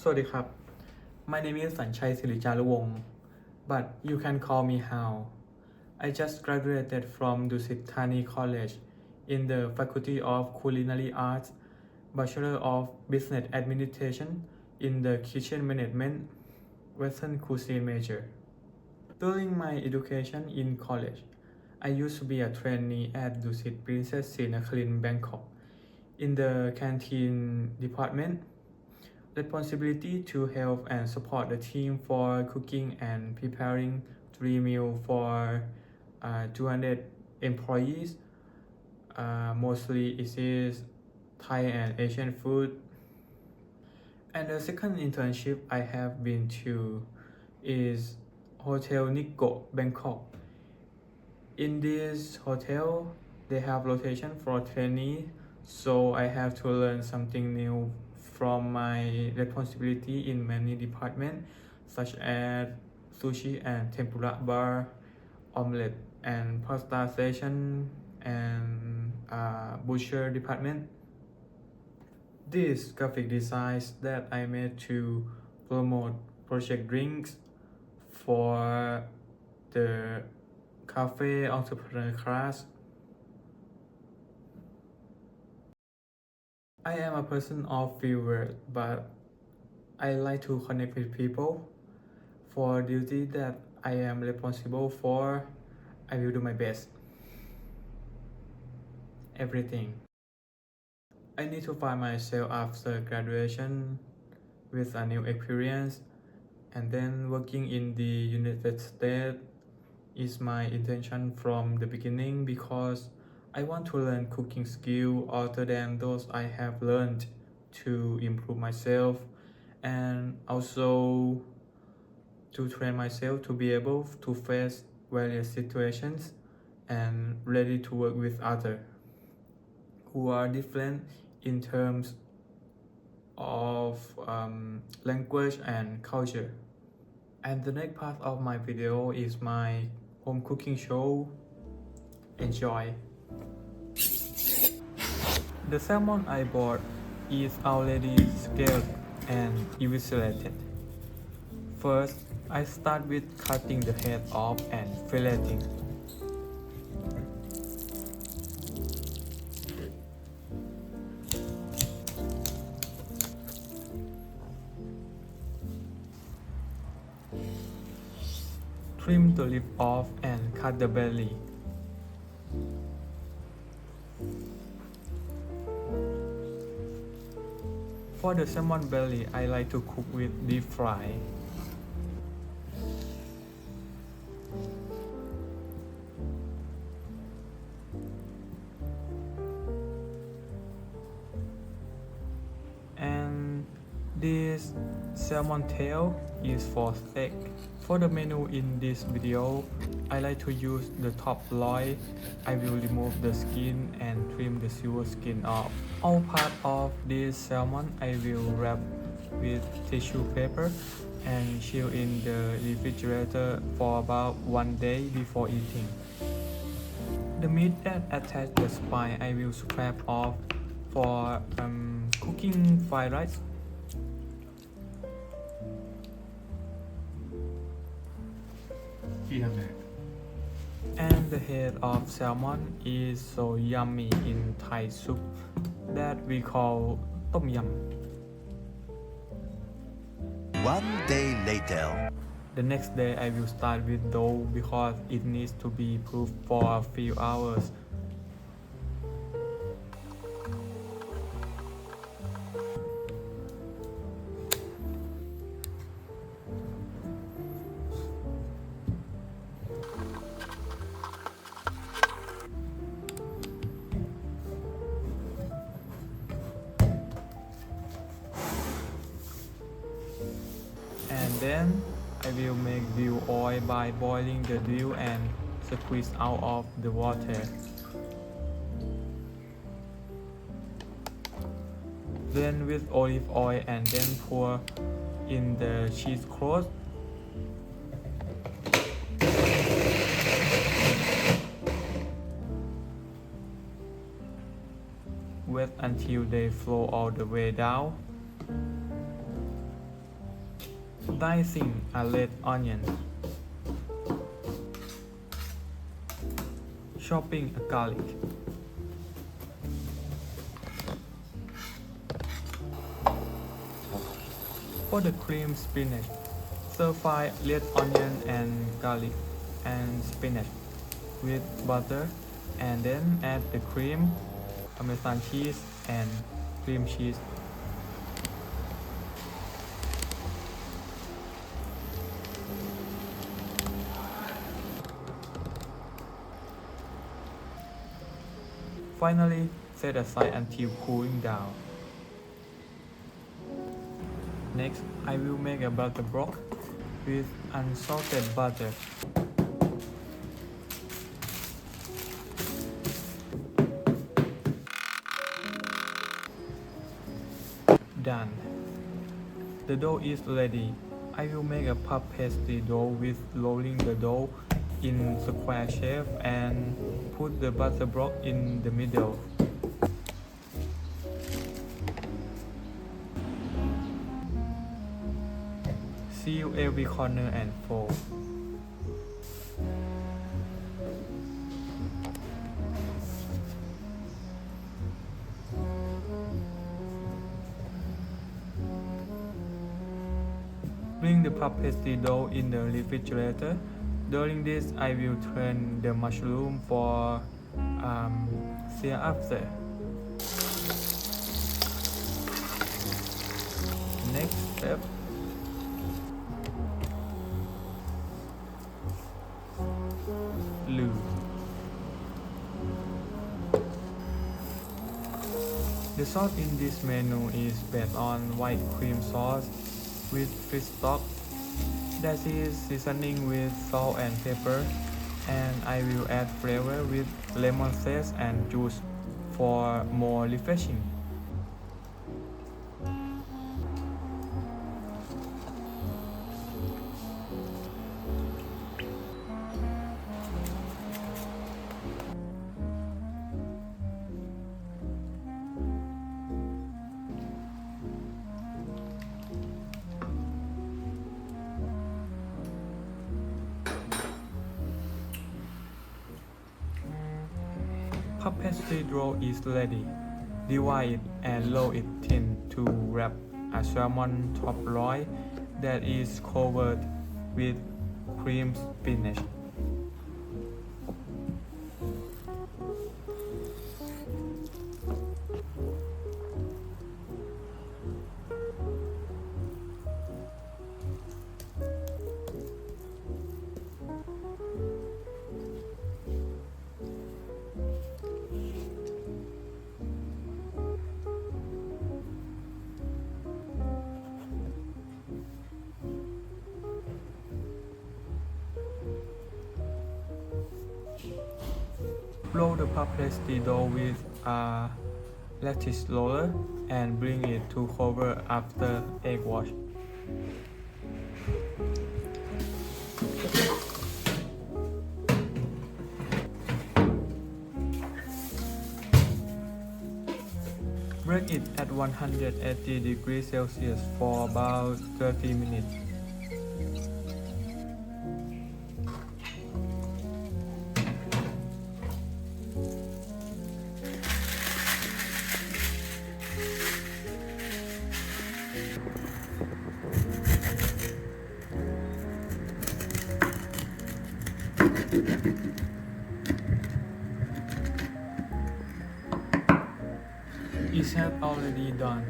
สวัสดีครับ My name is สัญชัยศิริจารุวงศ์ but you can call me How. I just graduated from Dusit Thani College in the Faculty of Culinary Arts, Bachelor of Business Administration in the Kitchen Management, Western Cuisine major. During my education in college, I used to be a trainee at Dusit Princess Srinakharin, Bangkok, in the canteen department. Responsibility to help and support the team for cooking and preparing 3 meals for 200 employees. Mostly it is Thai and Asian food. And the second internship I have been to is Hotel Nikko, Bangkok. In this hotel, they have rotation for trainee, so I have to learn something new from my responsibility in many departments, such as sushi and tempura bar, omelette and pasta station, and butcher department. These graphic designs that I made to promote project drinks for the cafe entrepreneur class. I am a person of few words, but I like to connect with people. For duty that I am responsible for, I will do my best. Everything. I need to find myself after graduation with a new experience, and then working in the United States is my intention from the beginning because I want to learn cooking skills other than those I have learned to improve myself, and also to train myself to be able to face various situations and ready to work with others who are different in terms of language and culture. And the next part of my video is my home cooking show. Enjoy! The salmon I bought is already scaled and eviscerated. First, I start with cutting the head off and filleting. Trim the lip off and cut the belly. For the salmon belly, I like to cook with deep fry. And this salmon tail is for steak. For the menu in this video, I like to use the top loin. I will remove the skin and trim the silver skin off. All part of this salmon I will wrap with tissue paper and chill in the refrigerator for about 1 day before eating. The meat that attach the spine I will scrape off for cooking fried rice. And the head of salmon is so yummy in Thai soup that we call tom yum. 1 day later. The next day I will start with dough because it needs to be proofed for a few hours. And then I will make dill oil by boiling the dill and squeeze out of the water. Blend with olive oil and then pour in the cheesecloth. Wet until they flow all the way down. Dicing a red onion. Chopping a garlic. For the cream spinach, stir-fry red onion and garlic and spinach with butter, and then add the cream, Parmesan cheese, and cream cheese. Finally, set aside until cooling down. Next, I will make a butter broth with unsalted butter. Done. The dough is ready. I will make a puff pastry dough with rolling the dough in square shape and put the butter block in the middle. Seal every corner and fold. Bring the puff pastry dough in the refrigerator. During this, I will turn the mushroom for sear after. Next step, lube. The sauce in this menu is based on white cream sauce with fish stock that is seasoning with salt and pepper, and I will add flavor with lemon zest and juice for more refreshing. Puff pastry dough is ready. Divide it and roll it thin to wrap a salmon top roll that is covered with cream spinach. Roll the puff pastry dough with a lattice roller and bring it to cover after egg wash. Bake it at 180 degrees Celsius for about 30 minutes. It has already done.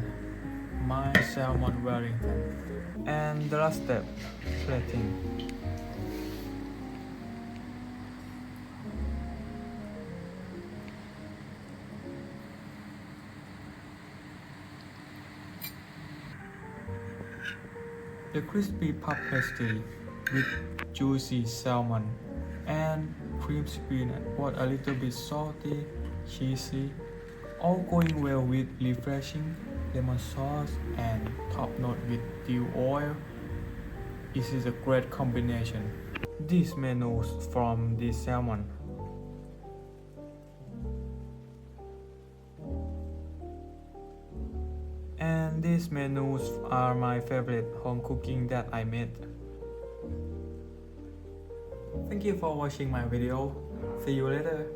My salmon Wellington. And the last step, plating. The crispy puff pastry with juicy salmon and cream spinach was a little bit salty, cheesy, all going well with refreshing lemon sauce and top note with dill oil. This is a great combination. These menus from the salmon. And this Chinese menus are my favorite home cooking that I made. Thank you for watching my video. See you later.